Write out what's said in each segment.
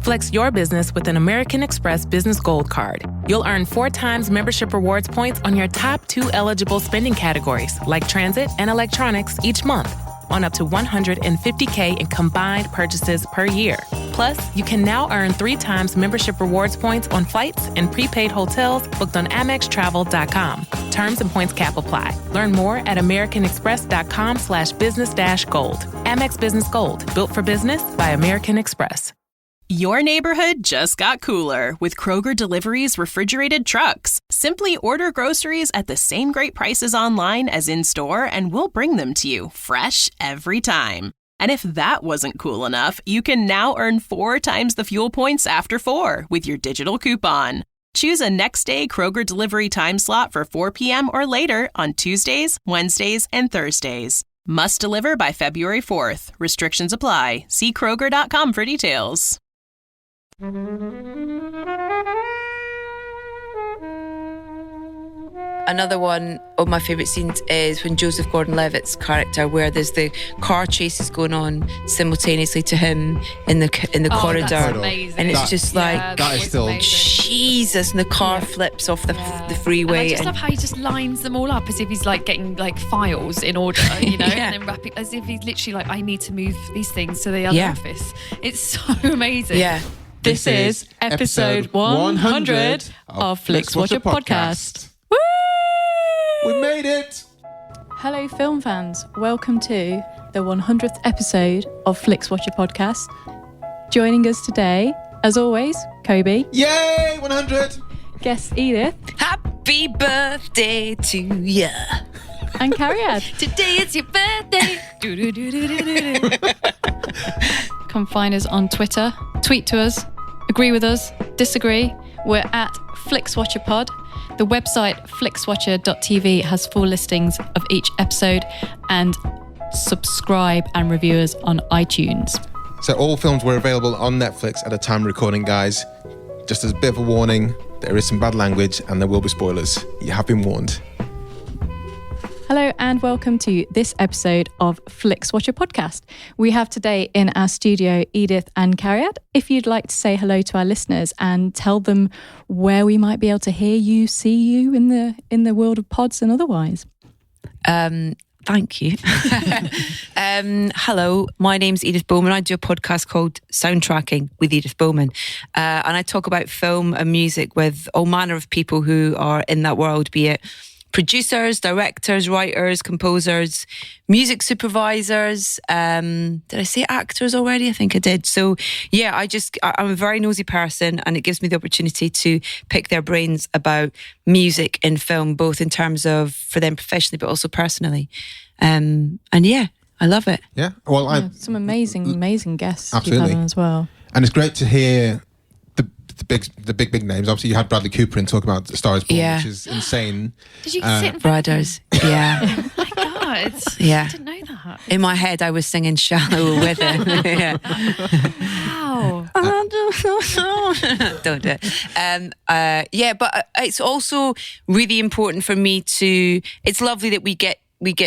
Flex your business with an American Express Business Gold Card. You'll earn 4 times membership rewards points on your top 2 eligible spending categories, like transit and electronics, each month, on up to $150K in combined purchases per year. Plus, you can now earn 3 times membership rewards points on flights and prepaid hotels booked on AmexTravel.com. Terms and points cap apply. Learn more at AmericanExpress.com/business-gold. Amex Business Gold, built for business by American Express. Your neighborhood just got cooler with Kroger Delivery's refrigerated trucks. Simply order groceries at the same great prices online as in-store, and we'll bring them to you fresh every time. And if that wasn't cool enough, you can now earn 4 times the fuel points after 4 with your digital coupon. Choose a next-day Kroger Delivery time slot for 4 p.m. or later on Tuesdays, Wednesdays, and Thursdays. Must deliver by February 4th. Restrictions apply. See Kroger.com for details. Another one of my favourite scenes is when Joseph Gordon-Levitt's character, where there's the car chases going on simultaneously to him in the corridor, that's amazing. and it's just like that is still amazing. Jesus, and the car flips off the freeway. And I just love how he just lines them all up as if he's like getting like files in order, you know, and then wrapping as if he's literally like, I need to move these things to the other office. It's so amazing. Yeah. This is episode 100 of Flixwatcher podcast. Woo! We made it! Hello, film fans. Welcome to the 100th episode of Flixwatcher podcast. Joining us today, as always, Kobe. Yay! 100! Guest Edith. Happy birthday to ya. And Cariad. Today it's your birthday. Come find us on Twitter. Tweet to us. Agree with us. Disagree. We're at FlixWatcherPod. The website flixwatcher.tv has full listings of each episode, and subscribe and review us on iTunes. So all films were available on Netflix at the time of recording, guys. Just as a bit of a warning, there is some bad language and there will be spoilers. You have been warned. Hello and welcome to this episode of Flixwatcher podcast. We have today in our studio Edith and Cariad. If you'd like to say hello to our listeners and tell them where we might be able to hear you, see you in the world of pods and otherwise. Thank you. Hello, my name's Edith Bowman. I do a podcast called Soundtracking with Edith Bowman. And I talk about film and music with all manner of people who are in that world, be it producers, directors, writers, composers, music supervisors. Did I say actors already? I think I did. So yeah, I'm a very nosy person, and it gives me the opportunity to pick their brains about music in film, both in terms of for them professionally, but also personally. And yeah, I love it. Yeah. Well, some amazing guests absolutely. you've had on as well. And it's great to hear the big names. Obviously, you had Bradley Cooper in talk about Star is Born, which is insane. Did you sit in front Brothers? Yeah. Oh my God. Yeah. I didn't know that. In my head, I was singing "Shallow" with him. Yeah. Wow. Don't do it. Yeah, but it's also really important for me to. It's lovely that we get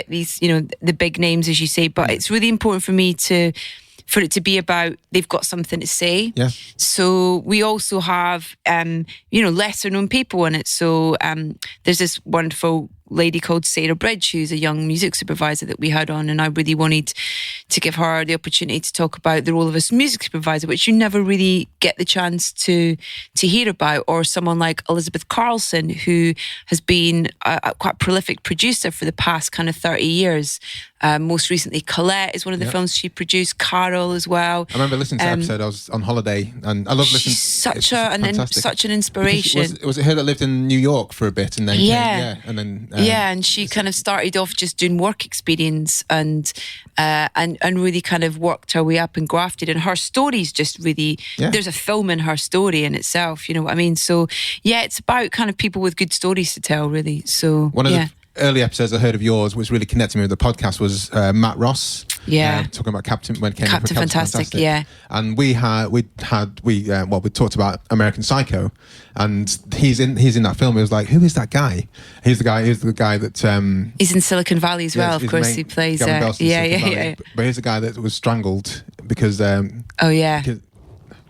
these, you know, the big names, as you say, but it's really important for me for it to be about they've got something to say. Yeah. So we also have, lesser known people in it. So there's this wonderful lady called Sarah Bridge, who's a young music supervisor that we had on, and I really wanted to give her the opportunity to talk about the role of a music supervisor, which you never really get the chance to hear about. Or someone like Elizabeth Carlson, who has been a quite prolific producer for the past kind of 30 years. Most recently, Colette is one of the films she produced. Carol as well. I remember listening to the episode. I was on holiday, and I love listening. She's such an inspiration. Was it her that lived in New York for a bit, and then and she kind of started off just doing work experience and really kind of worked her way up and grafted. And her story's just really there's a film in her story in itself. You know what I mean? So yeah, it's about kind of people with good stories to tell, really. So one of the early episodes I heard of yours, which really connected me with the podcast, was Matt Ross. Talking about Captain Fantastic. Yeah. And we talked about American Psycho, and he's in that film. It was like, who is that guy? He's the guy that he's in Silicon Valley as well. Of course, he plays. But he's the guy that was strangled because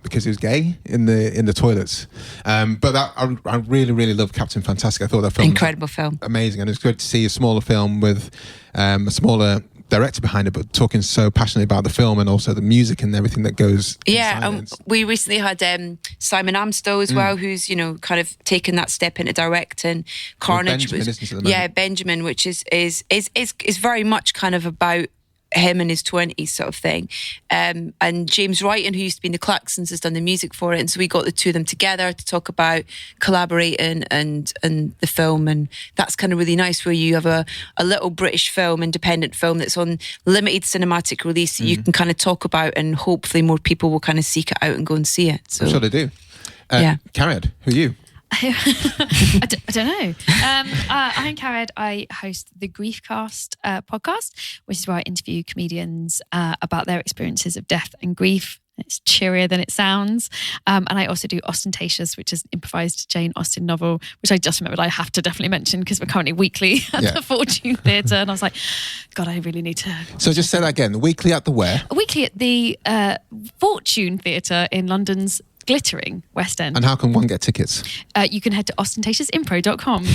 because he was gay in the toilets. But I really, really love Captain Fantastic. I thought that film incredible film, amazing, and it's good to see a smaller film with a smaller director behind it, but talking so passionately about the film and also the music and everything that goes. Yeah, we recently had Simon Amstell as well, who's kind of taken that step into directing. Carnage Benjamin, which is very much kind of about him in his 20s sort of thing, and James Wrighton, who used to be in the Claxons, has done the music for it, and so we got the two of them together to talk about collaborating and the film, and that's kind of really nice, where you have a little British film, independent film that's on limited cinematic release that you can kind of talk about, and hopefully more people will kind of seek it out and go and see it. So I'm sure they do. Cariad, who are you? I don't know. I'm Cariad. I host the Griefcast podcast, which is where I interview comedians about their experiences of death and grief. It's cheerier than it sounds. And I also do Ostentatious, which is an improvised Jane Austen novel, which I just remembered I have to definitely mention because we're currently weekly at the Fortune Theatre. And I was like, God, I really need to. So just say that again. Weekly at the where? Weekly at the Fortune Theatre in London's glittering West End. And how can one get tickets? You can head to ostentatiousimpro.com.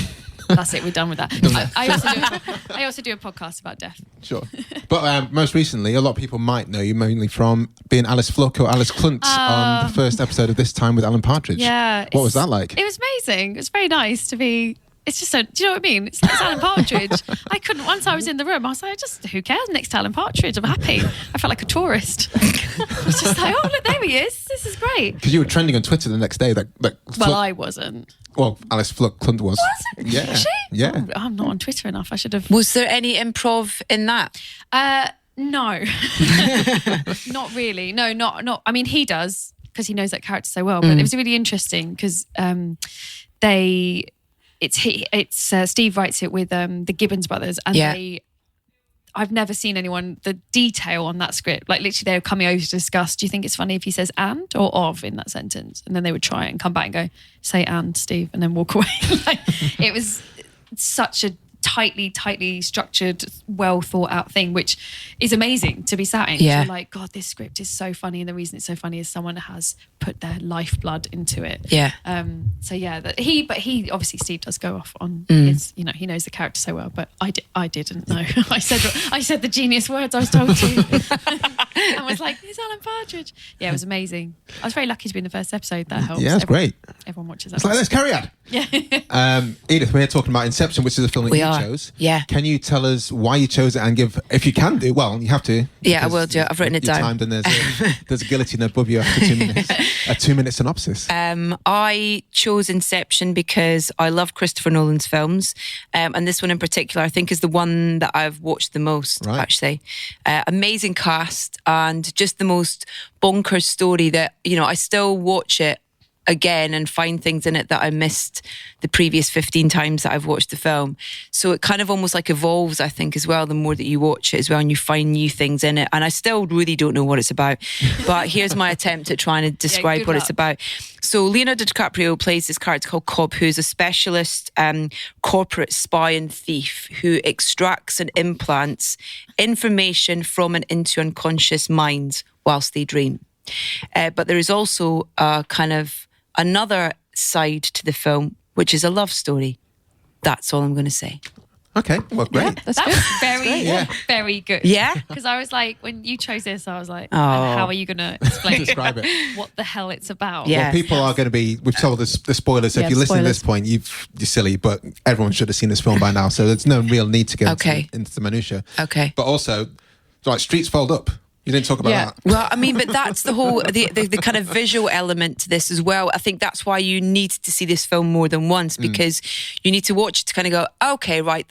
That's it, we're done with that. I also do a podcast about death. Sure. But most recently, a lot of people might know you mainly from being Alice Fluck or Alice Clunt on the first episode of This Time with Alan Partridge. Yeah. What was that like? It was amazing. It was very nice to be... It's just so, do you know what I mean? It's Alan Partridge. Once I was in the room, I was like, who cares next to Alan Partridge? I'm happy. I felt like a tourist. I was just like, oh, look, there he is. This is great. Because you were trending on Twitter the next day. Well, I wasn't. Well, Alice Fluck Clunt was. Was it? Yeah. Was she? Yeah. Oh, I'm not on Twitter enough. I should have. Was there any improv in that? No. Not really. No, not. I mean, he does, because he knows that character so well. But it was really interesting because Steve writes it with the Gibbons brothers, and I've never seen the detail on that script. Like literally they were coming over to discuss, do you think it's funny if he says and or of in that sentence? And then they would try it and come back and go, say and, Steve, and then walk away. It was such a tightly structured, well thought out thing, which is amazing to be sat in. You're like, God, this script is so funny, and the reason it's so funny is someone has put their lifeblood into it. He obviously, Steve does go off on his, he knows the character so well, but I didn't know. I said the genius words I was told to. And was like, it's Alan Partridge. Yeah, it was amazing. I was very lucky to be in the first episode. That helps. Yeah, it's great. Everyone watches that. It's like, let's carry on. Yeah. Edith, we're here talking about Inception, which is a film that you chose. Yeah. Can you tell us why you chose it and give, if you can do, well, you have to. Yeah, I will do. I've written it down. Timed, and there's a guillotine above you after 2 minutes. A 2-minute synopsis. I chose Inception because I love Christopher Nolan's films. And this one in particular, I think, is the one that I've watched the most, actually. Amazing cast and just the most bonkers story that, I still watch it again and find things in it that I missed the previous 15 times that I've watched the film. So it kind of almost like evolves, I think, as well, the more that you watch it as well, and you find new things in it. And I still really don't know what it's about, but here's my attempt at trying to describe what it's about. So Leonardo DiCaprio plays this character called Cobb, who's a specialist corporate spy and thief who extracts and implants information from and into unconscious minds whilst they dream. But there is also a kind of another side to the film, which is a love story. That's all I'm going to say. Okay, well, great. Yeah, that's good. Very good. Yeah? Because I was like, when you chose this, I was like, how are you going to explain Describe it. what the hell it's about? Yeah. Well, people are going to be, we've told the spoilers, so if you listen to this point, you're silly, but everyone should have seen this film by now, so there's no real need to get into the minutiae. Okay. But also, like, streets fold up. You didn't talk about that. Well, I mean, but that's the whole, the kind of visual element to this as well. I think that's why you need to see this film more than once, because you need to watch it to kind of go, okay, right,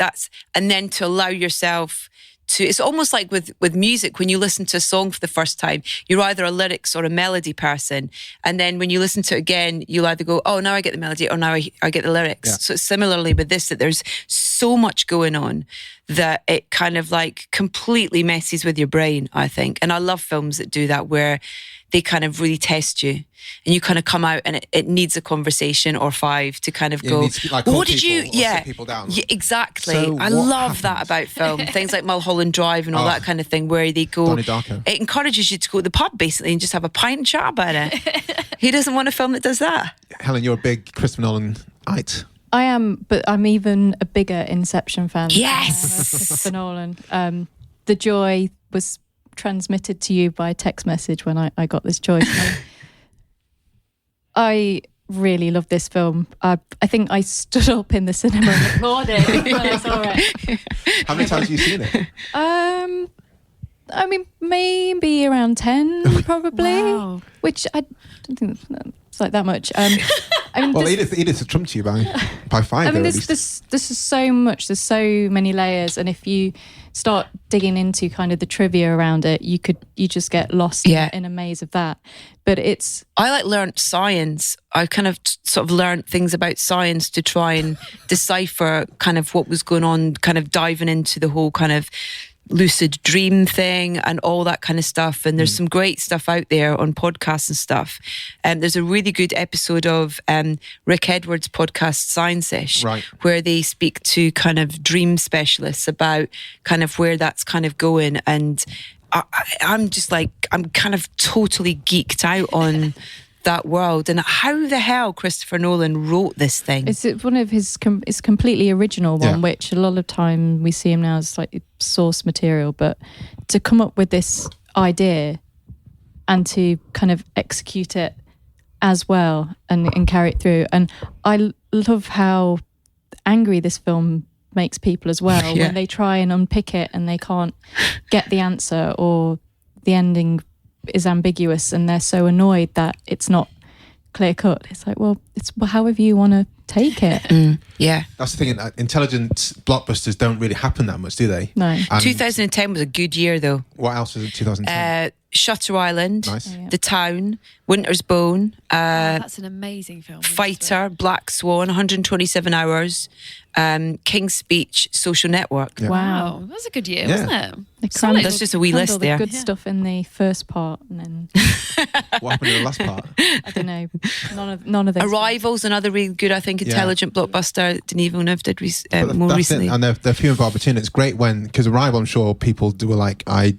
and then to allow yourself to, it's almost like with music, when you listen to a song for the first time, you're either a lyrics or a melody person. And then when you listen to it again, you'll either go, oh, now I get the melody, or now I get the lyrics. Yeah. So similarly with this, that there's so much going on that it kind of like completely messes with your brain, I think. And I love films that do that, where they kind of really test you and you kind of come out and it needs a conversation or five to kind of go, what did you, sit people down. Yeah, exactly. So I love that about film. Things like Mulholland Drive and all that kind of thing, where they go, it encourages you to go to the pub basically and just have a pint and chat about it. He doesn't want a film that does that. Helen, you're a big Christopher Nolan-ite. I am, but I'm even a bigger Inception fan. Yes! Than Christopher Nolan. The joy was transmitted to you by text message when I got this choice. I really love this film. I think I stood up in the cinema and applauded when I saw it. How many times have you seen it? I mean, maybe around 10, probably. Wow. Which I don't think it's like that much. I mean, well, Edith has trumped you by 5. I mean, this is so much. There's so many layers, and if you start digging into kind of the trivia around it, you just get lost in a maze of that. But I learnt science. I kind of sort of learnt things about science to try and decipher kind of what was going on, kind of diving into the whole kind of lucid dream thing and all that kind of stuff. And there's some great stuff out there on podcasts and stuff. There's a really good episode of Rick Edwards' podcast Science-ish, right, where they speak to kind of dream specialists about kind of where that's kind of going. And I'm just like, I'm kind of totally geeked out on that world and how the hell Christopher Nolan wrote this thing. It's one of his it's completely original one, which a lot of time we see him now as like source material, but to come up with this idea and to kind of execute it as well and carry it through. And I love how angry this film makes people as well when they try and unpick it and they can't get the answer, or the ending is ambiguous and they're so annoyed that it's not clear cut. It's like, well, it's however you want to take it. That's the thing. Intelligent blockbusters don't really happen that much, do they? No. And 2010 was a good year though. what else was it? 2010. Shutter Island, Nice. The Town, Winter's Bone, That's an amazing film. Fighter, Black Swan, 127 Hours, King's Speech, Social Network. Yeah. Wow. That was a good year, Yeah. wasn't it? They Solid. That's just a wee crammed list all the there. good stuff in the first part, and then What happened in the last part? I don't know. None of those. Arrival's another really good, I think, intelligent blockbuster Denis Villeneuve did But more that's recently. it. And they're few and far between. It's great when, because Arrival, I'm sure people do like, I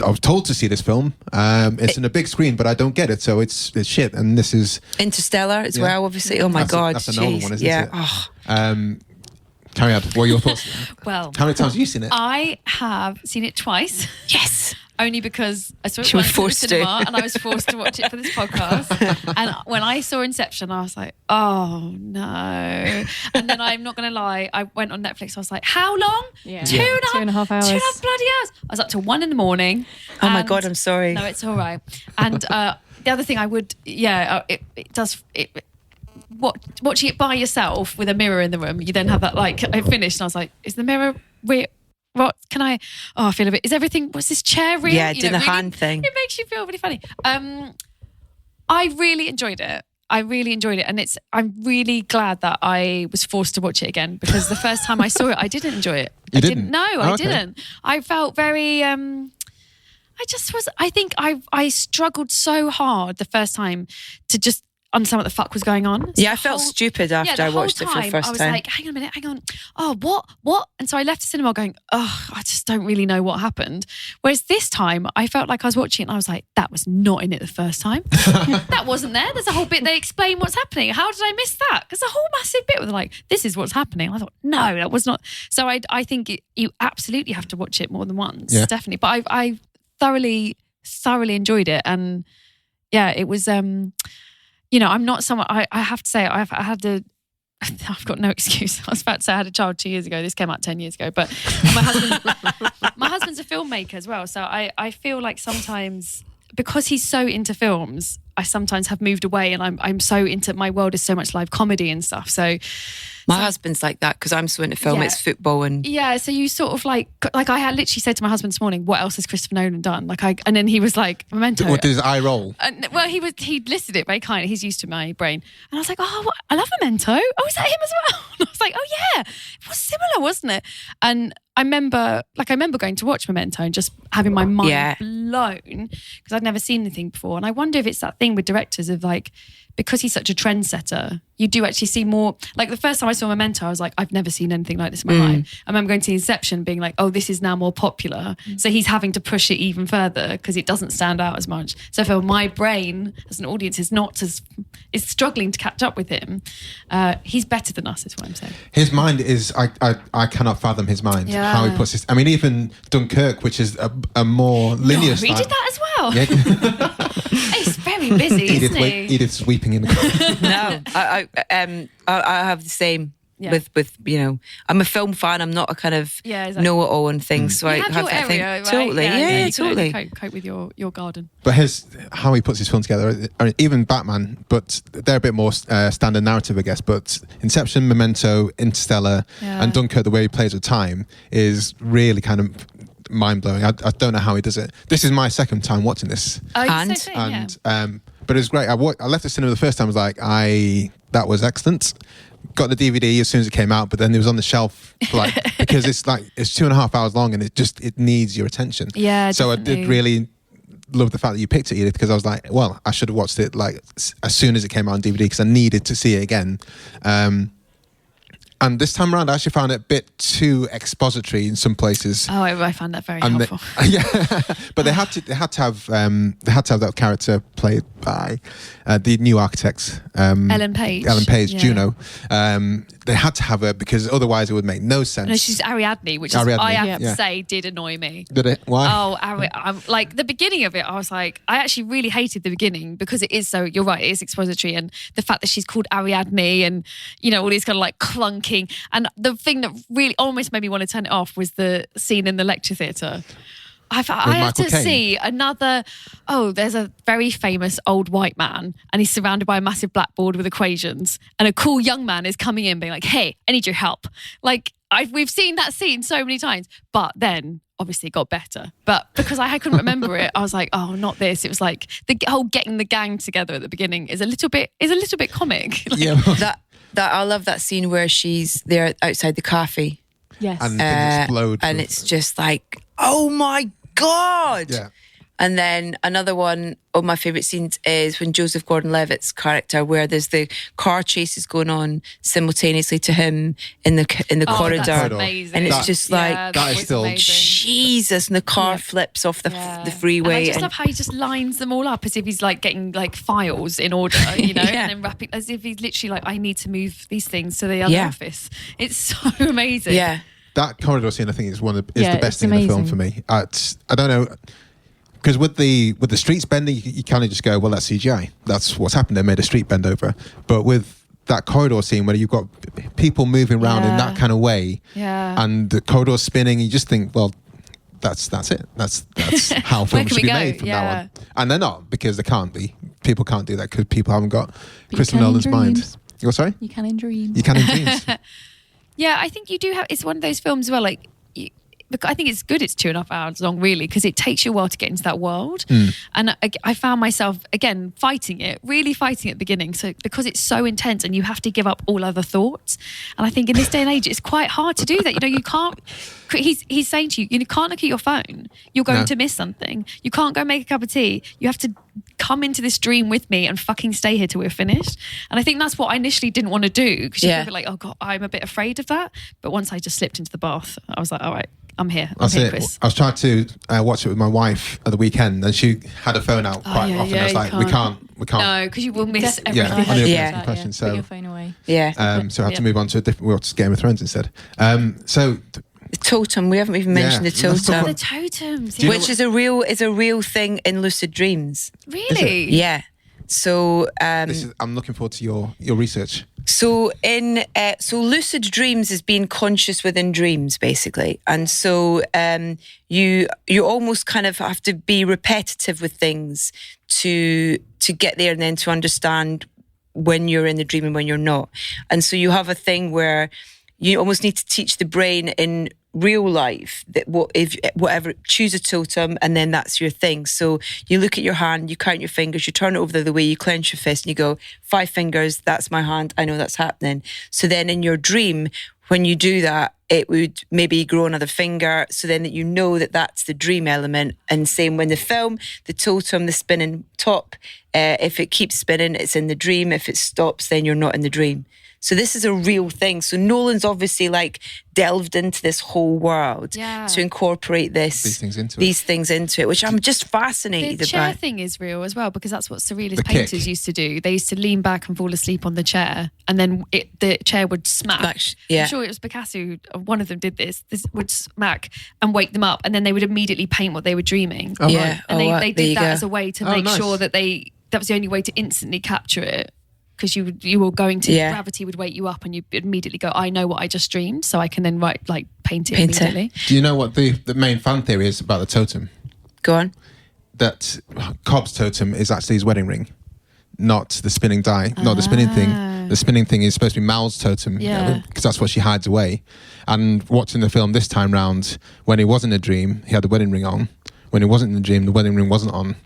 was told to see this film. It's in a big screen, but I don't get it, so it's shit. And this is Interstellar as well, obviously. Oh my God, that's a Nolan one, isn't yeah. it? Oh. Cariad, what are your thoughts? Well, How many times have you seen it? I have seen it twice. Yes. Only because I saw it You were once forced at the to. cinema and I was forced to watch it for this podcast. And when I saw Inception, I was like, oh no. And then I'm not going to lie, I went on Netflix. I was like, how long? Yeah. Two and a half hours. 2.5 bloody hours. I was up till 1 a.m. Oh my And- God, I'm sorry. No, it's all right. And the other thing I would, watching it by yourself with a mirror in the room, you then have that, like, I finished and I was like, is the mirror real? What can I feel a bit, is everything, was this chair real? Yeah, You doing know, the really, hand thing. It makes you feel really funny. I really enjoyed it. And I'm really glad that I was forced to watch it again, because the first time I saw it, I didn't enjoy it. You didn't? No, Oh, I okay. didn't. I felt very, I think I struggled so hard the first time to just understand what the fuck was going on. So Yeah, I the felt whole- stupid after the I whole watched it for the time, first I was time. like, hang on a minute, hang on. Oh, what? And so I left the cinema going, oh, I just don't really know what happened. Whereas this time, I felt like I was watching it and I was like, that was not in it the first time. That wasn't there. There's a whole bit they explain what's happening. How did I miss that? There's a whole massive bit where they're like, this is what's happening. And I thought, no, that was not. So I think you absolutely have to watch it more than once, definitely. But I thoroughly enjoyed it. And yeah, it was... I'm not someone, I have to say, I've got no excuse. I was about to say I had a child 2 years ago. This came out 10 years ago. But my husband's a filmmaker as well. So I feel like sometimes, because he's so into films, I sometimes have moved away, and I'm so into, my world is so much live comedy and stuff. So My husband's like that because I'm so into film. Yeah. It's football and yeah. So you sort of like I had literally said to my husband this morning, what else has Christopher Nolan done? And then he was like, Memento. What did his eye roll? Well, he listed it very kindly. He's used to my brain. And I was like, oh, I love Memento. Oh, is that him as well? And I was like, oh yeah, it was similar, wasn't it? And I remember going to watch Memento and just having my mind blown because I'd never seen anything before. And I wonder if it's that thing thing with directors of like, because he's such a trendsetter, you do actually see more. Like the first time I saw Memento, I was like, I've never seen anything like this in my life. I remember going to Inception being like, oh, this is now more popular. So he's having to push it even further because it doesn't stand out as much. So for my brain as an audience is struggling to catch up with him. He's better than us, is what I'm saying. His mind is, I cannot fathom his mind, how he puts this. I mean, even Dunkirk, which is a more linear style. He did that as well. Yeah. He's very busy, isn't he? Edith's weeping in the corner. No, I have the same with I'm a film fan. I'm not a kind of know-it-all on things. So you have your area, right? Totally, you totally. Can cope with your garden. But how he puts his film together. I mean, even Batman, but they're a bit more standard narrative, I guess. But Inception, Memento, Interstellar, and Dunkirk, the way he plays with time is really kind of mind-blowing. I don't know how he does it. This is my second time watching this. But it was great. I left the cinema the first time. I was like, that was excellent. Got the DVD as soon as it came out, but then it was on the shelf, like because it's 2.5 hours long and it needs your attention. Yeah. So definitely. I did really love the fact that you picked it, Edith, because I was like, well, I should have watched it like as soon as it came out on DVD because I needed to see it again. And this time around, I actually found it a bit too expository in some places. Oh, I found that very helpful. But they had to have that character played by the new architects, Ellen Page, Juno. They had to have her because otherwise it would make no sense. No, she's Ariadne, which I have to say did annoy me. Did it? Why? Oh, I'm like the beginning of it. I was like, I actually really hated the beginning because it is so. You're right, it is expository, and the fact that she's called Ariadne, and all these kind of like clunking. And the thing that really almost made me want to turn it off was the scene in the lecture theatre. I had to see another. Oh, there's a very famous old white man, and he's surrounded by a massive blackboard with equations, and a cool young man is coming in, being like, "Hey, I need your help." Like we've seen that scene so many times, but then obviously it got better. But because I couldn't remember it, I was like, "Oh, not this." It was like the whole getting the gang together at the beginning is a little bit comic. Like, that I love that scene where she's there outside the cafe. Yes. And things explode. And it's just like, oh my God. Yeah. And then another one of my favourite scenes is when Joseph Gordon-Levitt's character, where there's the car chases going on simultaneously to him in the corridor. That's amazing. And it's just like, that is still amazing. Jesus, and the car flips off the freeway. And I just love how he just lines them all up as if he's like getting like files in order, and then wrapping as if he's literally like, I need to move these things to the other office. It's so amazing. Yeah. That corridor scene, I think, is the best thing amazing. in the film for me. I don't know. Because with the streets bending, you kind of just go, well, that's CGI. That's what's happened. They made a street bend over. But with that corridor scene where you've got people moving around in that kind of way, and the corridor spinning, you just think, well, that's it. That's how films should be made from now on. And they're not, because they can't be. People can't do that because people haven't got Christopher Nolan's mind. You're sorry? You can in dreams. You can in dreams. Yeah, I think you do have. It's one of those films where like. I think it's good it's 2.5 hours long, really, because it takes you a while to get into that world. And I found myself, again, really fighting at the beginning. So because it's so intense and you have to give up all other thoughts. And I think in this day and age, it's quite hard to do that. You can't, he's saying to you, you can't look at your phone. You're going to miss something. You can't go make a cup of tea. You have to come into this dream with me and fucking stay here till we're finished. And I think that's what I initially didn't want to do, because you're like, oh God, I'm a bit afraid of that. But once I just slipped into the bath, I was like, all right, I'm here. That's it. Chris. I was trying to watch it with my wife at the weekend, and she had her phone out quite often. I was like, we can't. No, because you will miss everything. Yeah, I knew it was question, so put your phone away. Yeah. So I had to move on to a different. We watched Game of Thrones instead. So the totem. We haven't even mentioned the totem. The totems, which is a real thing in lucid dreams. Really? Yeah. So I'm looking forward to your research. So so lucid dreams is being conscious within dreams, basically, and so you almost kind of have to be repetitive with things to get there, and then to understand when you're in the dream and when you're not. And so you have a thing where you almost need to teach the brain in real life that choose a totem, and then that's your thing. So you look at your hand, you count your fingers, you turn it over the other way, you clench your fist, and you go, 5 fingers, that's my hand, I know that's happening. So then in your dream, when you do that, it would maybe grow another finger, so then that you know that that's the dream element. And same when the film, the totem, the spinning top, if it keeps spinning, it's in the dream. If it stops, then you're not in the dream. So this is a real thing. So Nolan's obviously like delved into this whole world to incorporate these things into it, which I'm just fascinated about. The chair about. thing is real as well, because that's what surrealist painters used to do. They used to lean back and fall asleep on the chair, and then the chair would smack. I'm sure it was Picasso, one of them did this. This would smack and wake them up, and then they would immediately paint what they were dreaming. Oh, yeah. And they did that as a way to make sure that that was the only way to instantly capture it. Because you were going to, gravity would wake you up and you immediately go, I know what I just dreamed, so I can then paint it immediately. Do you know what the main fan theory is about the totem? Go on. That Cobb's totem is actually his wedding ring, not the spinning die, not the spinning thing. The spinning thing is supposed to be Mal's totem, because that's what she hides away. And watching the film this time round, when he was in a dream, he had the wedding ring on. When he wasn't in the dream, the wedding ring wasn't on.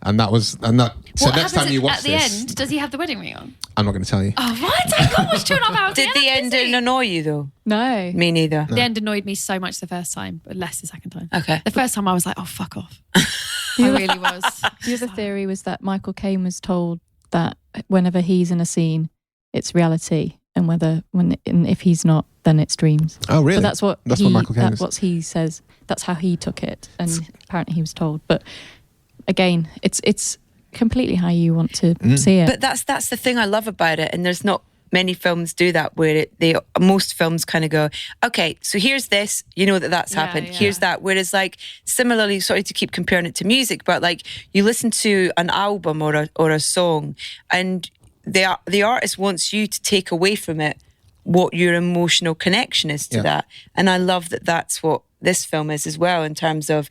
So next time you watch this, at the end, does he have the wedding ring on? I'm not going to tell you. Oh, what? I can't watch 2.5 hours. Did the ending annoy you though? No. Me neither. The end annoyed me so much the first time, but less the second time. Okay. The first time I was like, oh, fuck off. I really was. The other theory was that Michael Caine was told that whenever he's in a scene, it's reality, and if he's not, then it's dreams. Oh, really? But that's what Michael Caine what he says. That's how he took it, and apparently he was told. But again, it's completely how you want to see it. But that's the thing I love about it, and there's not many films do that, where most films kind of go, okay, so here's this, you know that's happened. Here's that. Whereas similarly, sorry to keep comparing it to music, but you listen to an album or a song, and the artist wants you to take away from it what your emotional connection is to that. And I love that that's what this film is as well, in terms of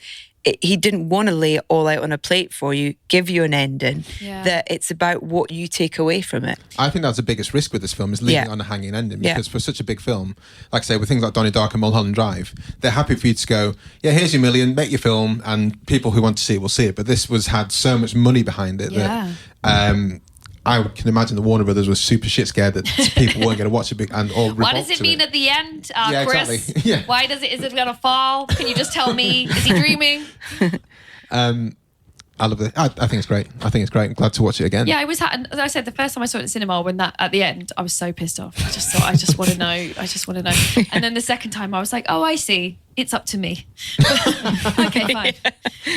he didn't want to lay it all out on a plate for you, give you an ending, that it's about what you take away from it. I think that's the biggest risk with this film, is leaving it on a hanging ending, because for such a big film, like I say, with things like Donnie Darko and Mulholland Drive, they're happy for you to go, here's your million, make your film, and people who want to see it will see it. But this had so much money behind it that I can imagine the Warner Brothers were super shit scared that people weren't going to watch it What does it mean at the end, Chris? Exactly. Why is it going to fall? Can you just tell me? Is he dreaming? I love it. I think it's great. I'm glad to watch it again. Yeah, as I said, the first time I saw it in the cinema, when that at the end, I was so pissed off. I just thought, I just want to know. And then the second time, I was like, oh, I see. It's up to me. Okay, fine.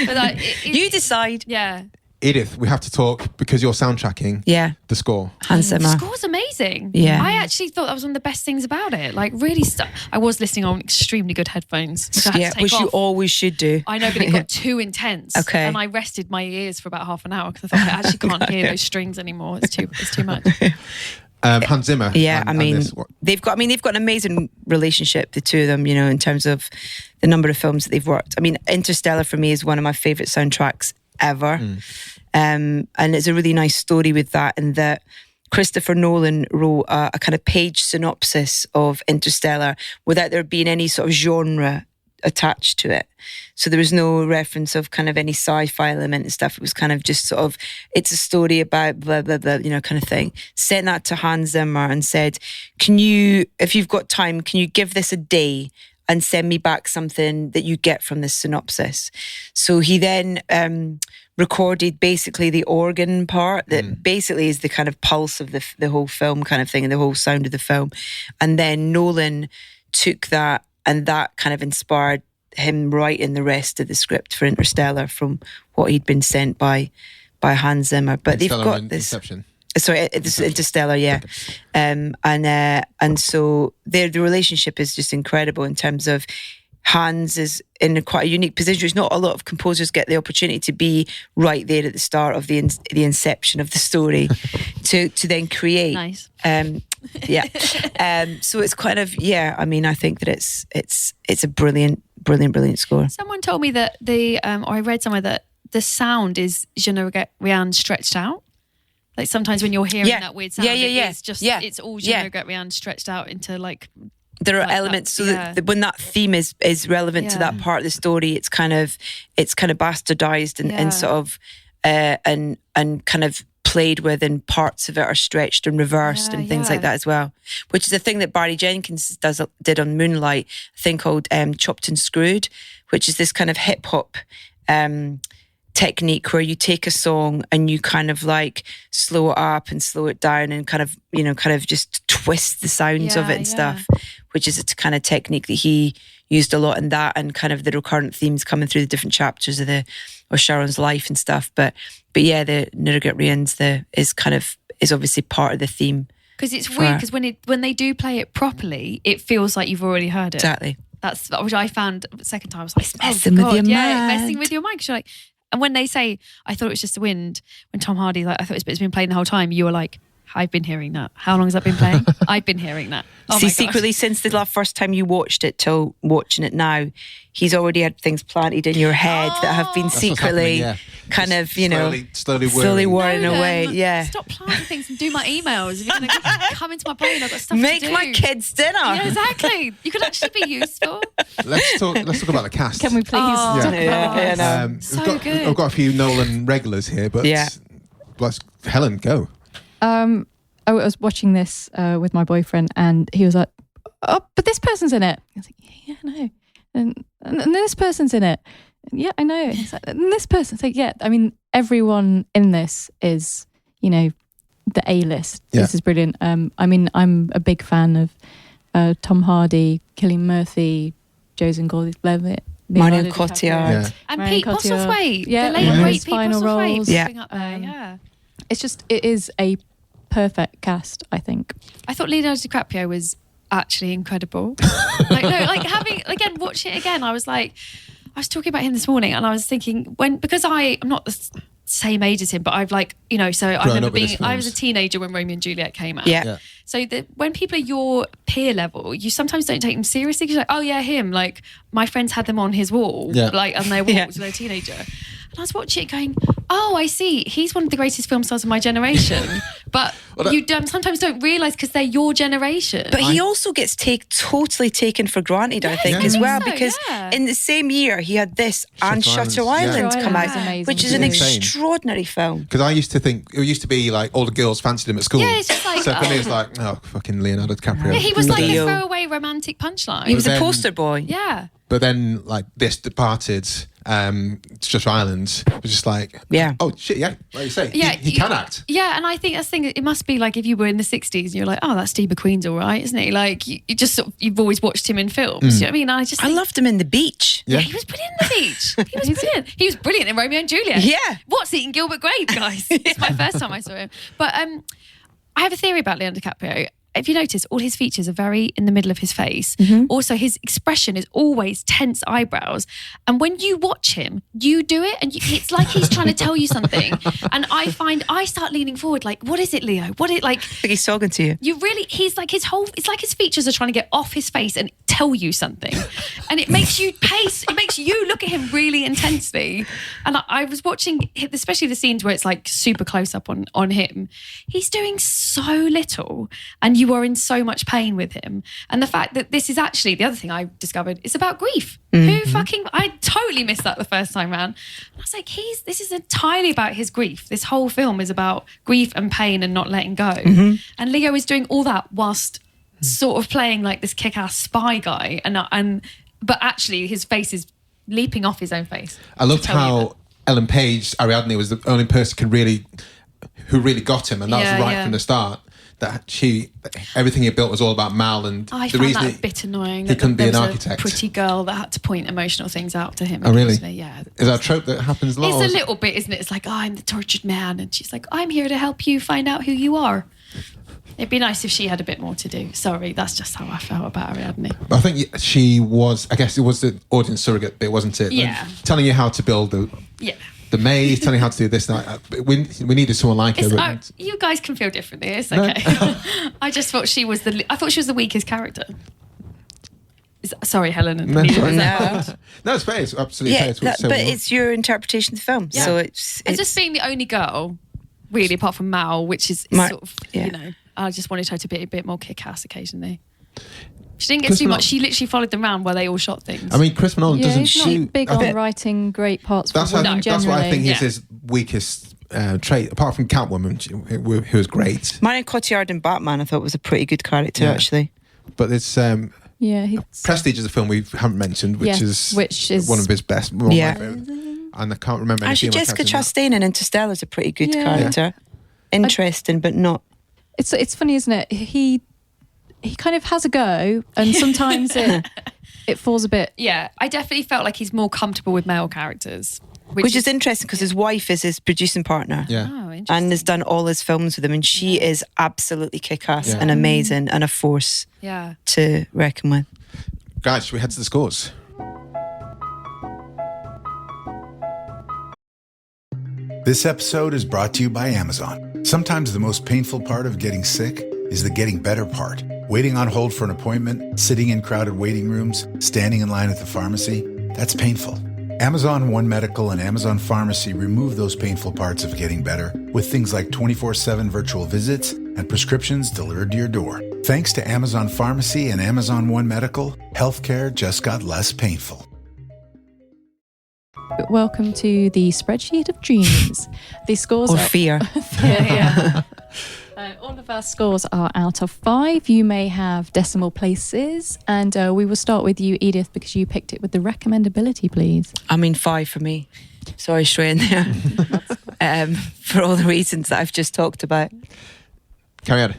But you decide. Yeah. Edith, we have to talk, because you're soundtracking the score. Hans Zimmer. The score's amazing. Yeah. I actually thought that was one of the best things about it. Really I was listening on extremely good headphones. Which you always should do. I know, but it got too intense. Okay. And I rested my ears for about half an hour, because I thought I actually can't hear those strings anymore. It's too much. Hans Zimmer. They've got an amazing relationship, the two of them, in terms of the number of films that they've worked. I mean, Interstellar for me is one of my favourite soundtracks ever. And it's a really nice story with that, in that Christopher Nolan wrote a kind of page synopsis of Interstellar without there being any sort of genre attached to it. So there was no reference of kind of any sci-fi element and stuff. It was kind of just sort of, it's a story about blah, blah, blah, kind of thing. Sent that to Hans Zimmer and said, if you've got time, can you give this a day and send me back something that you get from this synopsis? So he then recorded basically the organ part that basically is the kind of pulse of the whole film kind of thing, and the whole sound of the film. And then Nolan took that, and that kind of inspired him writing the rest of the script for Interstellar from what he'd been sent by Hans Zimmer. But they've got this... Inception. Sorry, it's Interstellar, yeah. And so the relationship is just incredible, in terms of Hans is in quite a unique position. It's not a lot of composers get the opportunity to be right there at the start of the inception of the story to then create. Nice. So it's kind of, I mean, I think that it's a brilliant score. Someone told me that or I read somewhere that the sound is je ne regrette rien stretched out. Like sometimes when you're hearing that weird sound, it's just it's all je ne regrette rien stretched out into there are elements that, so that when that theme is relevant to that part of the story, it's kind of bastardized and sort of and kind of played with, and parts of it are stretched and reversed and things like that as well, which is a thing that Barry Jenkins did on Moonlight, a thing called Chopped and Screwed, which is this kind of hip hop technique where you take a song and you kind of like slow it up and slow it down and kind of just twist the sounds of it and stuff, which is a kind of technique that he used a lot in that, and kind of the recurrent themes coming through the different chapters of Sharon's life and stuff. But yeah, the Nuragrians is obviously part of the theme. Because it's weird, because when they do play it properly, it feels like you've already heard it. Exactly. That's which I found the second time. I was like, it's messing with your mind. Messing with your mind. 'Cause you're like, and when they say, I thought it was just the wind, when Tom Hardy, like, I thought it's been playing the whole time, you were like, I've been hearing that. How long has that been playing? I've been hearing that. Oh See, secretly, since the first time you watched it till watching it now, he's already had things planted in your head that have been secretly kind of, slowly wearing away. Yeah. Stop planting things and do my emails. If you're going to come into my brain, I've got stuff to do. Make my kids dinner. Yeah, exactly. You could actually be useful. Let's talk about the cast. Can we please talk about good. I've got a few Nolan regulars here, but let's Helen, go. I was watching this with my boyfriend, and he was like, "Oh, but this person's in it." I was like, "Yeah, I know," and this person's in it. Yeah, I know. He's like, and this person's like, "Yeah." I mean, everyone in this is, the A-list. Yeah. This is brilliant. I mean, I'm a big fan of Tom Hardy, Cillian Murphy, Joseph Gordon-Levitt, Marion Cotillard, and Marion Pete Cotillard. Postlethwaite. Yeah, the late great Pete final Postlethwaite. roles. Yeah. It is a perfect cast, I think. I thought Leonardo DiCaprio was actually incredible. Watch it again. I was talking about him this morning, and I was thinking because I'm not the same age as him, but I was a teenager when Romeo and Juliet came out. Yeah. So when people are your peer level, you sometimes don't take them seriously, because you're like, oh yeah, him. Like, my friends had them on his wall, like on their walls when they're a teenager. And I was watching it going, oh, I see. He's one of the greatest film stars of my generation. But you sometimes don't realise, because they're your generation. But he also gets totally taken for granted, I think, as well. Because in the same year, he had this and Shutter Island come out, which is an extraordinary film. Because I used to think, it used to be like all the girls fancied him at school. Yeah, it's just like... So for me, it's like, oh, fucking Leonardo DiCaprio. Yeah, he was like a throwaway romantic punchline. He was a poster boy. Yeah. But then, like, this Departed, Shutter Island was just like, oh shit, like you say, he can act. Yeah, and I think that's the thing. It must be like if you were in the 60s and you're like, oh, that's Steve McQueen's all right, isn't he? Like, you just you've always watched him in films. You know what I mean? I loved him in The Beach. Yeah, he was brilliant in The Beach. He was brilliant. He was brilliant in Romeo and Juliet. Yeah. What's eating Gilbert Grape, guys? It's my first time I saw him. But I have a theory about Leonardo DiCaprio. If you notice, all his features are very in the middle of his face. Mm-hmm. Also, his expression is always tense eyebrows. And when you watch him, you do it, and it's like he's trying to tell you something. And I start leaning forward, like, what is it, Leo? What is it like? I think he's talking to you. He's like it's like his features are trying to get off his face and tell you something. And it makes you pace. It makes you look at him really intensely. And I was watching, especially the scenes where it's like super close up on him. He's doing so little, and you are in so much pain with him. And the fact that this is actually, the other thing I discovered, it's about grief. Mm-hmm. I totally missed that the first time round. And I was like, this is entirely about his grief. This whole film is about grief and pain and not letting go. Mm-hmm. And Leo is doing all that whilst sort of playing like this kick-ass spy guy. But actually his face is leaping off his own face. I loved how Ellen Page, Ariadne, was the only person who really got him. And that was right from the start. That everything he built was all about Mal, and I found that a bit annoying. He couldn't be an architect. A pretty girl that had to point emotional things out to him. Oh, really? Yeah. Is that a trope that happens a lot? It's a little bit, isn't it? It's like, I'm the tortured man, and she's like, I'm here to help you find out who you are. It'd be nice if she had a bit more to do. Sorry, that's just how I felt about Ariadne. I think she was. I guess it was the audience surrogate bit, wasn't it? Yeah. Telling you how to build the maze, telling you how to do this. We needed someone like her. You guys can feel differently. It's okay. No. I just thought she was the weakest character. Sorry, Helen. No, it's fair. It's absolutely fair. But it's your interpretation of the film. Yeah. So it's just being the only girl, really, apart from Mal, which is sort of, I just wanted her to be a bit more kick-ass occasionally. She didn't get too much. She literally followed them around where they all shot things. I mean, Christopher Nolan doesn't shoot. He's not big on writing great parts for women generally. That's what I think is his weakest trait, apart from Catwoman, who was great. Marion Cotillard in Batman, I thought was a pretty good character, actually. But it's Prestige is a film we haven't mentioned, which is one of his best. My favorite. And I can't remember. Actually, Jessica Chastain in Interstellar is a pretty good character. Interesting, but not. It's funny, isn't it? He kind of has a go, and sometimes it falls a bit. Yeah, I definitely felt like he's more comfortable with male characters. Which is interesting because his wife is his producing partner. Yeah. Oh, interesting. And has done all his films with him, and she is absolutely kick-ass and amazing and a force to reckon with. Guys, should we head to the scores? This episode is brought to you by Amazon. Sometimes the most painful part of getting sick is the getting better part. Waiting on hold for an appointment, sitting in crowded waiting rooms, standing in line at the pharmacy, that's painful. Amazon One Medical and Amazon Pharmacy remove those painful parts of getting better with things like 24/7 virtual visits and prescriptions delivered to your door. Thanks to Amazon Pharmacy and Amazon One Medical, healthcare just got less painful. Welcome to the spreadsheet of dreams. The scores Or fear. All of our scores are out of 5. You may have decimal places, and we will start with you, Edith, because you picked it with the recommendability, please. 5 for me. Sorry, straight in there. For all the reasons that I've just talked about. Cariad.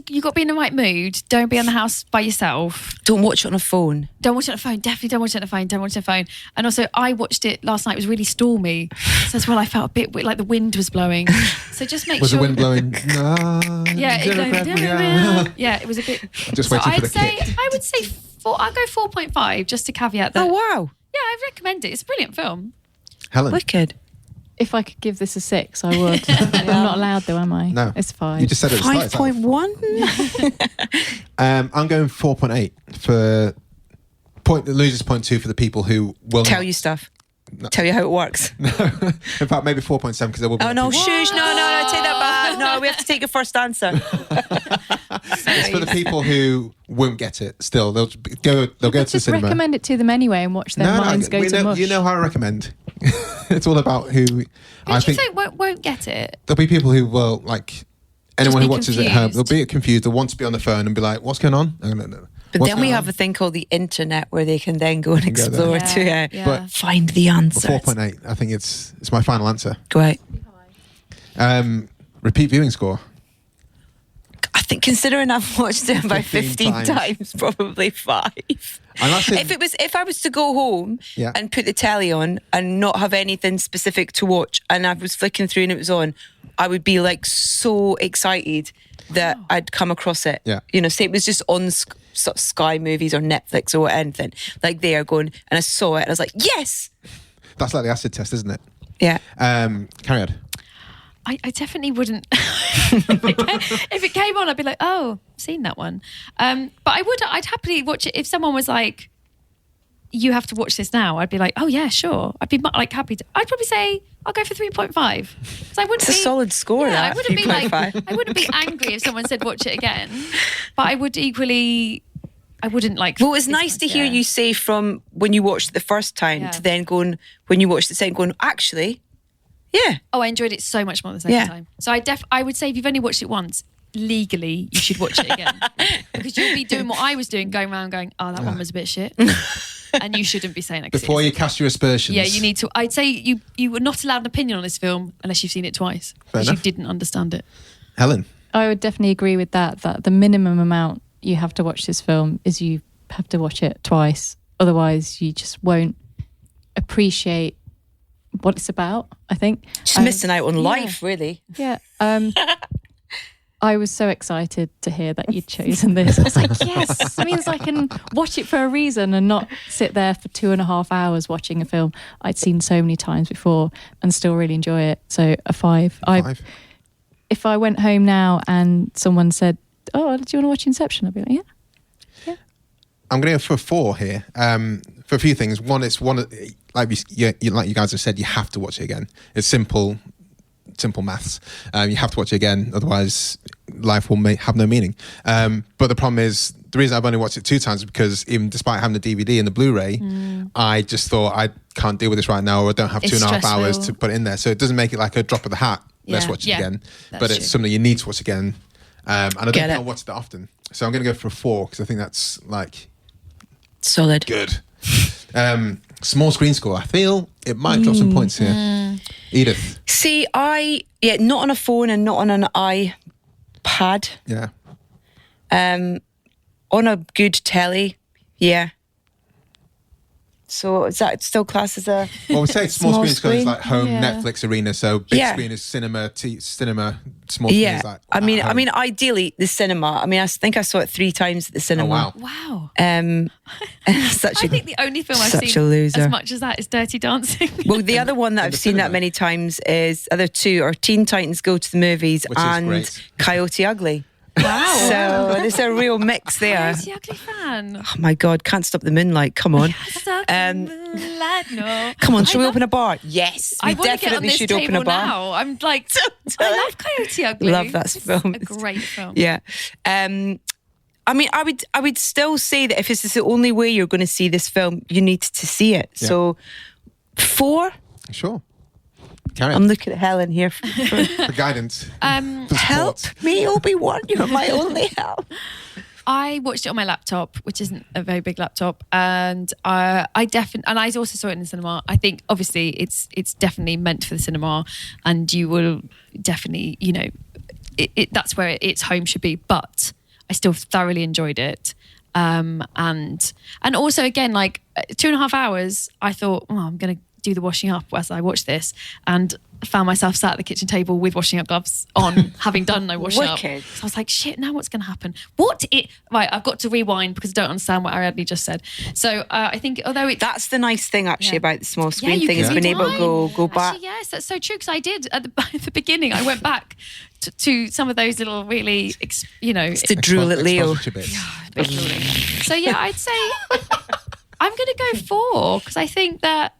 You got to be in the right mood. Don't be in the house by yourself. Don't watch it on a phone. Don't watch it on a phone. Definitely don't watch it on a phone. Don't watch it on a phone. And also, I watched it last night. It was really stormy. So as well, I felt a bit like the wind was blowing. So just make was sure. Was the wind blowing? Yeah, it was a bit. Just waiting for the kick. I would say 4. I'll go 4.5 just to caveat that. Oh, wow. Yeah, I recommend it. It's a brilliant film. Helen. Wicked. If I could give this a 6, I would. I'm not allowed though, am I? No. It's 5. You just said it was 5.1? I'm going 4.8 for losers 0.2 for the people who will tell you stuff. No. Tell you how it works. No. In fact, maybe 4.7 because there will be. Oh no, shush! No, take that back. No, we have to take your first answer. It's for the people who won't get it. Still, they'll go to the cinema. Recommend it to them anyway and watch their minds go to mush. You know how I recommend. It's all about who. I think say won't get it. There'll be people who will like anyone who watches it at home. They'll be confused. They'll want to be on the phone and be like, "What's going on?" No. But then we have a thing called the internet where they can then go and explore to find the answer. 4.8. I think it's my final answer. Great. Repeat viewing score. I think considering I've watched it about 15 times, probably 5. If I was to go home and put the telly on and not have anything specific to watch, and I was flicking through and it was on, I would be like so excited that I'd come across it. Yeah. You know, say it was just on sort of Sky Movies or Netflix or anything like they are going, and I saw it and I was like, yes. That's like the acid test, isn't it? Yeah. Cariad. I definitely wouldn't. If it came on, I'd be like, oh, I've seen that one. But I'd happily watch it if someone was like, you have to watch this now. I'd be like, oh yeah, sure. I'd be like happy to. I'd probably say I'll go for 3.5. So I wouldn't. It's a solid score. Yeah, that, I wouldn't 3. be like. I wouldn't be angry if someone said watch it again. But I would equally. I wouldn't like. Well, it's nice to hear you say from when you watched it the first time to then going when you watched the second, going actually. Yeah. Oh, I enjoyed it so much more the second time. So I would say if you've only watched it once, legally you should watch it again because you'll be doing what I was doing, going around going, oh, that one was a bit shit, and you shouldn't be saying that before you cast your aspersions. Yeah, you need to. I'd say you were not allowed an opinion on this film unless you've seen it twice because you didn't understand it. Helen, I would definitely agree with that the minimum amount you have to watch this film is you have to watch it twice. Otherwise, you just won't appreciate what it's about, I think. Just missing out on life, really. Yeah. I was so excited to hear that you'd chosen this. I was like, yes, it means I can watch it for a reason and not sit there for 2.5 hours watching a film I'd seen so many times before and still really enjoy it. So a 5. If I went home now and someone said, oh, do you want to watch Inception? I'd be like, yeah. I'm going to go for 4 here. For a few things. One, it's like you guys have said, you have to watch it again. It's simple maths. You have to watch it again, otherwise life will have no meaning. But the problem is the reason I've only watched it 2 times is because even despite having the DVD and the Blu-ray, I just thought I can't deal with this right now, or I don't have 2.5 hours to put it in there. So it doesn't make it like a drop of the hat. Let's watch it again. But it's something you need to watch again. And I don't watch it that often. So I'm going to go for a 4 because I think that's like solid. Good. Small screen score. I feel it might drop some points here. Edith. See, not on a phone and not on an iPad. Yeah. On a good telly, yeah. So is that still classed as a well, we say small screen is like home Yeah. Netflix arena. So big screen is cinema. Small screen is like I mean, ideally the cinema. I mean, I think I saw it 3 times at the cinema. Oh, Wow. I think the only film I've such seen a loser. as much as that is Dirty Dancing. Well, the other one that I've seen that cinema. many times is other 2 are Teen Titans Go to the Movies Which is and great. Coyote Ugly. Wow. So there's a real mix there. Who's the ugly fan? Oh my God, Can't Stop the Moonlight. Come on. Moonlight, no. Come on, shall we open a bar? Yes, we I want to get on definitely this should table open a bar. now. I'm like, I love Coyote Ugly. Love that It's film. a great film. Yeah. I mean, I would still say that if this is the only way you're going to see this film, you need to see it. Yeah. So 4. Sure. Carry I'm on. looking at Helen here for For guidance. For help support. me, Obi-Wan. You're my only help. I watched it on my laptop, which isn't a very big laptop, and I also saw it in the cinema. I think obviously it's definitely meant for the cinema, and you will definitely, that's where its home should be. But I still thoroughly enjoyed it, and also again, like 2.5 hours, I thought, I'm going to do the washing up as I watch this, and found myself sat at the kitchen table with washing up gloves on, having done no washing up. So I was like, shit, now what's going to happen? Right, I've got to rewind because I don't understand what Ariadne just said. So I think although that's the nice thing actually about the small screen you thing, is can being able to go back. Actually, yes, that's so true, because I did at the beginning. I went back to some of those little really, It's the drool at Leo. Exposure bits. a bit drooling. So yeah, I'd say I'm going to go 4 because I think that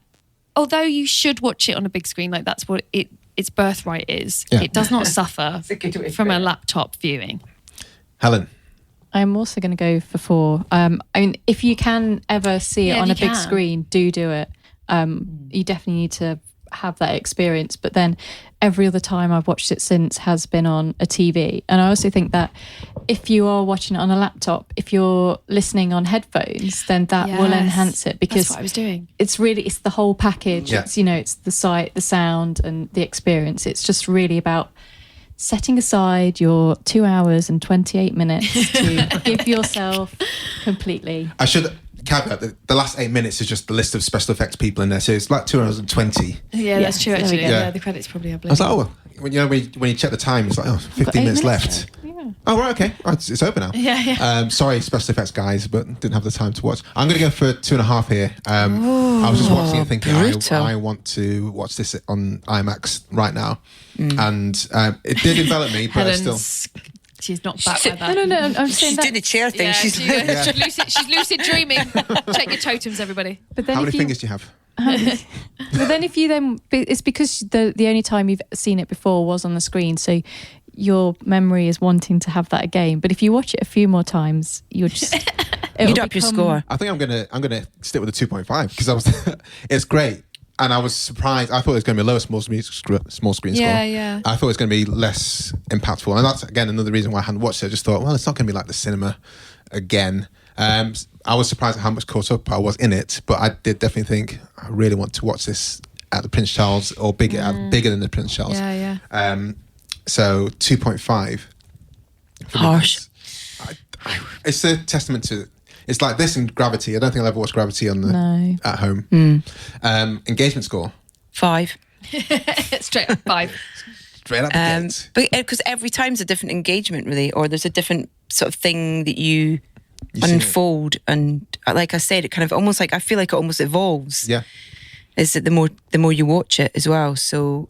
although you should watch it on a big screen, like that's what its birthright is, it does not suffer from a laptop viewing. Helen. I'm also going to go for 4. I mean, if you can ever see it on a big screen, do it. You definitely need to have that experience. But then every other time I've watched it since has been on a TV. And I also think that if you are watching it on a laptop, if you're listening on headphones, then that will enhance it, because that's what I was doing. It's the whole package. Yeah. It's, it's the sight, the sound, and the experience. It's just really about setting aside your 2 hours and 28 minutes to give yourself completely. I should caveat that the last 8 minutes is just the list of special effects people in there. So it's like 2 hours and 20. Yeah, that's true, actually. go. Yeah, the credits probably are I was like, oh, when you check the time, it's like, 15 minutes left. Yeah. Oh, right, okay. Oh, it's over now. Yeah. Sorry, special effects guys, but didn't have the time to watch. I'm going to go for 2.5 here. I was just watching it thinking, I want to watch this on IMAX right now. And it did envelop me, but I still... She's not back by that. No. I'm saying She's that. doing the chair thing. Yeah, She's she's lucid dreaming. Check your totems, everybody. But then How if many you, fingers do you have? But then if you then, it's because the only time you've seen it before was on the screen, so your memory is wanting to have that again. But if you watch it a few more times, you'll just you'd up your score. I think I'm gonna stick with the 2.5 because it's great. And I was surprised. I thought it was going to be a lower small screen score. Yeah. I thought it was going to be less impactful. And that's, again, another reason why I hadn't watched it. I just thought, well, it's not going to be like the cinema again. I was surprised at how much caught up I was in it. But I did definitely think, I really want to watch this at the Prince Charles or bigger than the Prince Charles. Yeah. So 2.5. Harsh. It's a testament to... It's like this and Gravity. I don't think I'll ever watch Gravity on at home. Engagement score? 5. Straight up 5. Straight up the gate. But because every time's a different engagement, really, or there's a different sort of thing that you see unfold, and like I said, it kind of almost like I feel like it almost evolves. Yeah. Is that the more you watch it as well? So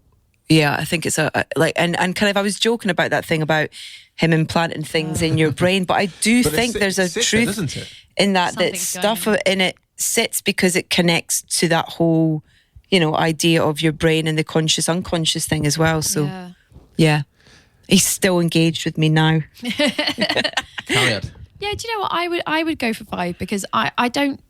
yeah, I think it's a like and kind of I was joking about that thing about him implanting things in your brain, but I do think there's a truth doesn't it? in that Something's stuff going in it sits because it connects to that whole, idea of your brain and the conscious unconscious thing as well. So yeah. He's still engaged with me now. Cariad. Yeah, do you know what? I would go for 5 because I don't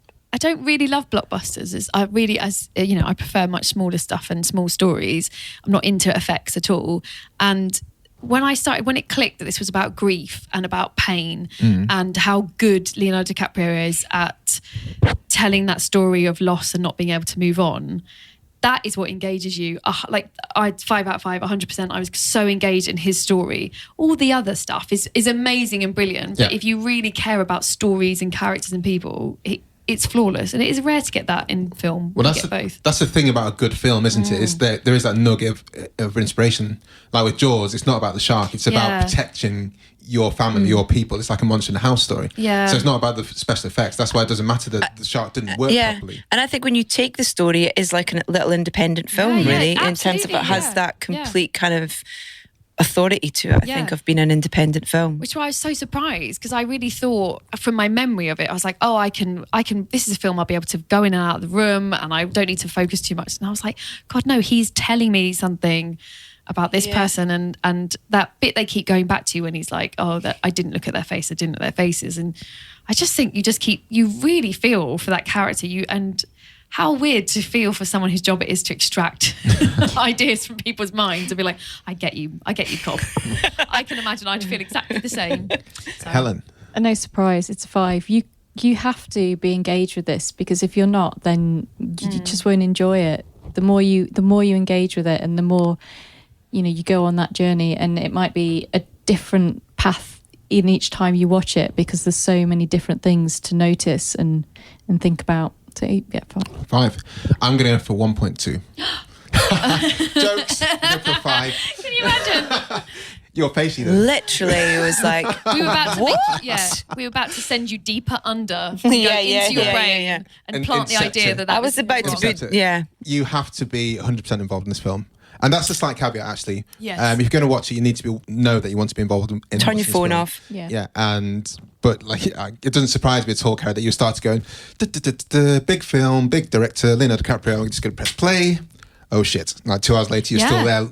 really love blockbusters. I prefer much smaller stuff and small stories. I'm not into effects at all. And when it clicked that this was about grief and about pain and how good Leonardo DiCaprio is at telling that story of loss and not being able to move on, that is what engages you. 5 out of 5, 100%. I was so engaged in his story. All the other stuff is amazing and brilliant. But if you really care about stories and characters and people, it's flawless, and it is rare to get that in film. Well, that's the thing about a good film, isn't it? Is that there is that nugget of inspiration. Like with Jaws, it's not about the shark; it's about protecting your family, your people. It's like a monster in the house story. Yeah. So it's not about the special effects. That's why it doesn't matter that the shark didn't work properly. And I think when you take the story, it is like a little independent film, really, in terms of it has that complete kind of authority to it, I think, of being an independent film. Which is why I was so surprised, because I really thought, from my memory of it, I was like, oh, I can, this is a film I'll be able to go in and out of the room and I don't need to focus too much. And I was like, God, no, he's telling me something about this person, and that bit they keep going back to when he's like, oh, that I didn't look at their face, I didn't look at their faces. And I just think you really feel for that character. And how weird to feel for someone whose job it is to extract ideas from people's minds and be like, I get you, Cobb. I can imagine I'd feel exactly the same. So. Helen. No surprise, it's 5. You have to be engaged with this, because if you're not, then you just won't enjoy it. The more you engage with it, and the more you go on that journey, and it might be a different path in each time you watch it, because there's so many different things to notice and think about. So, yeah, 5. I'm going to go for 1.2. Jokes. Go for 5. Can you imagine? Your face, either. Literally, it was like, we were about to we were about to send you deeper under into your brain and plant the idea that I was about to be, You have to be 100% involved in this film. And that's a slight caveat, actually. Yes. If you're going to watch it, you need to know that you want to be involved in turn your phone off. Yeah. But like, it doesn't surprise me at all, Cariad, that you start going, big film, big director, Leonardo DiCaprio, I'm just going to press play. Oh shit. Like 2 hours later, you're still there.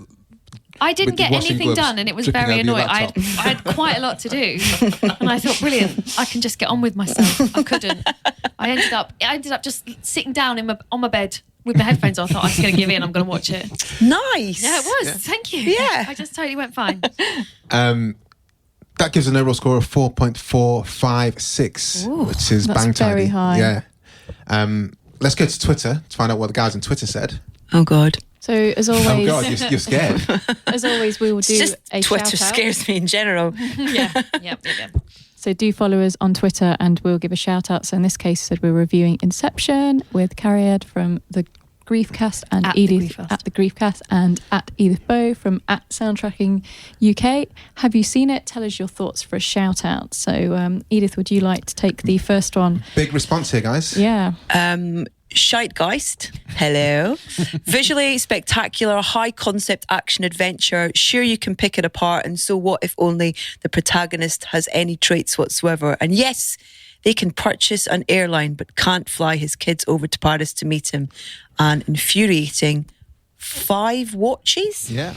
I didn't get anything done, and it was very annoying. I had quite a lot to do, and I thought, brilliant, I can just get on with myself. I couldn't. I ended up just sitting down on my bed with my headphones on. I thought, I'm just going to give in, I'm going to watch it. Nice. Yeah, it was. Thank you. Yeah. I just totally went fine. That gives an overall score of 4.456, which is bang tidy. Very high. Yeah. Let's go to Twitter to find out what the guys on Twitter said. Oh, God. So, as always... Oh, God, you're scared. As always, we will do a Twitter shout-out. scares me in general. Yeah. So do follow us on Twitter and we'll give a shout out. So in this case, said we're reviewing Inception with Cariad from the Griefcast and Edith at the Griefcast, and at Edith Bow from at Soundtracking UK. Have you seen it? Tell us your thoughts for a shout out. So Edith, would you like to take the first one? Big response here, guys. Yeah. Scheitgeist, hello. Visually spectacular, high concept action adventure. Sure, you can pick it apart, and so what if only the protagonist has any traits whatsoever? And yes, they can purchase an airline but can't fly his kids over to Paris to meet him. An infuriating 5 watches. Yeah.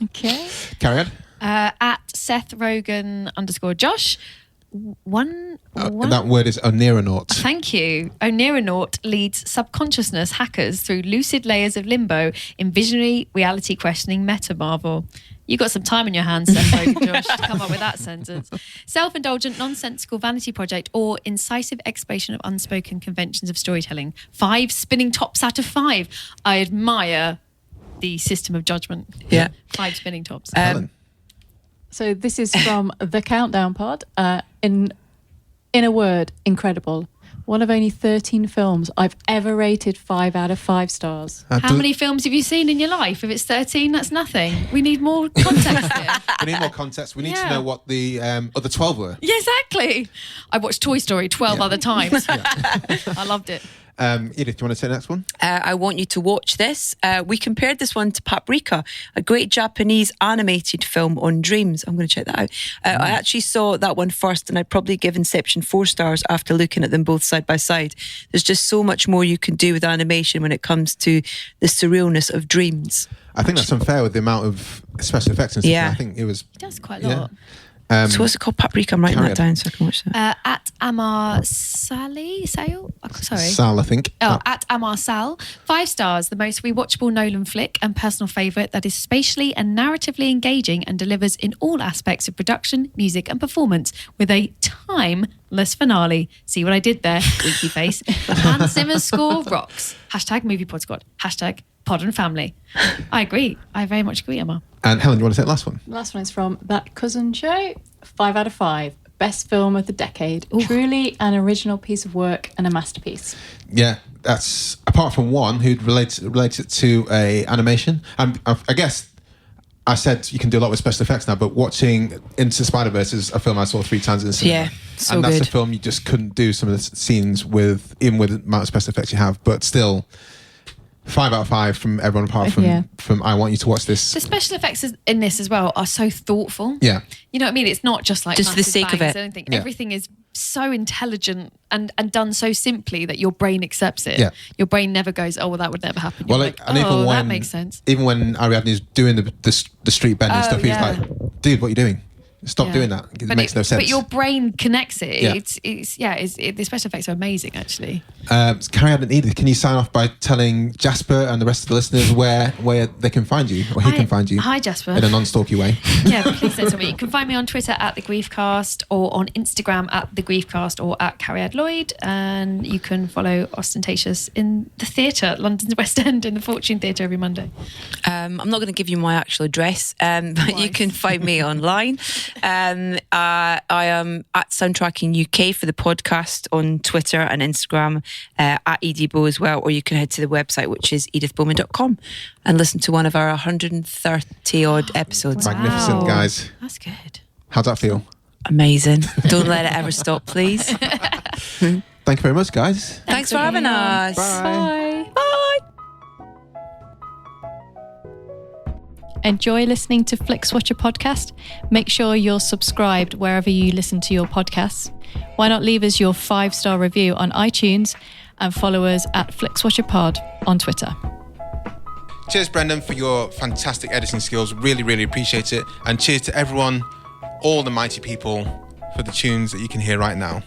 Okay. Cariad. At Seth Rogen _Josh. That word is oneronaut. Thank you. Oneronaut leads subconsciousness hackers through lucid layers of limbo in visionary reality questioning meta marvel. You got some time in your hands, Seth Rogen, Josh, to come up with that sentence. Self-indulgent, nonsensical vanity project, or incisive exploration of unspoken conventions of storytelling. 5 spinning tops out of 5. I admire the system of judgment. Yeah. 5 spinning tops. So this is from the Countdown Pod. In a word, incredible. One of only 13 films I've ever rated 5 out of 5 stars. How many films have you seen in your life? If it's 13, that's nothing. We need more context here. We need more context. We need to know what the other 12 were. Yeah, exactly. I watched Toy Story 12 other times. I loved it. Edith, do you want to say the next one? I want you to watch this. We compared this one to Paprika, a great Japanese animated film on dreams. I'm going to check that out. I actually saw that one first, and I'd probably give Inception 4 stars after looking at them both side by side. There's just so much more you can do with animation when it comes to the surrealness of dreams. I think that's unfair with the amount of special effects and stuff. Yeah. I think it was... He does quite a lot. So what's it called? Paprika. I'm writing that down so I can watch that. At Amar Sale? Sorry. Sal, I think. At Amar Sal. 5 stars, the most rewatchable Nolan flick and personal favourite that is spatially and narratively engaging and delivers in all aspects of production, music and performance with a timeless finale. See what I did there? Winky face. Hans Zimmer's score rocks. #MoviePodSquad. #Pod and Family. I agree. I very much agree, Emma. And Helen, you want to take the last one? The last one is from That Cousin Show. 5 out of 5. Best film of the decade. Ooh. Truly an original piece of work and a masterpiece. Yeah, that's apart from one who relates it to a animation. I guess I said you can do a lot with special effects now, but watching Into Spider-Verse is a film I saw 3 times in the cinema. Yeah, so and that's good. a film you just couldn't do some of the scenes with, even with the amount of special effects you have, but still 5 out of 5 from everyone apart from I want you to watch this. The special effects in this as well are so thoughtful. Yeah. You know what I mean? It's not just like just for the sake of it. Yeah. Everything is so intelligent and done so simply that your brain accepts it. Yeah. Your brain never goes, oh, well, that would never happen. You're Well, and even when, that makes sense. Even when Ariadne's doing the street bending stuff, he's like, dude, what are you doing? Stop doing that. It makes no sense. But your brain connects it. Yeah. The special effects are amazing, actually. Cariad and Edith, can you sign off by telling Jasper and the rest of the listeners where they can find you, or he can find you? Hi, Jasper. In a non-stalky way. Yeah, please say something. You can find me on Twitter at The Griefcast, or on Instagram at The Griefcast, or at Cariad Lloyd. And you can follow Ostentatious in the theatre, London's West End, in the Fortune Theatre every Monday. I'm not going to give you my actual address, but you can find me online. I am at Soundtracking UK for the podcast on Twitter and Instagram, at EDBO as well, or you can head to the website, which is edithbowman.com, and listen to one of our 130 odd episodes. Wow. Magnificent, guys. That's good. How'd that feel? Amazing. Don't let it ever stop, please. Thank you very much, guys. Thanks for having us. Bye. Bye. Enjoy listening to Flixwatcher podcast? Make sure you're subscribed wherever you listen to your podcasts. Why not leave us your 5-star review on iTunes and follow us at FlixWatcherPod on Twitter. Cheers, Brendan, for your fantastic editing skills. Really, really appreciate it. And cheers to everyone, all the mighty people, for the tunes that you can hear right now.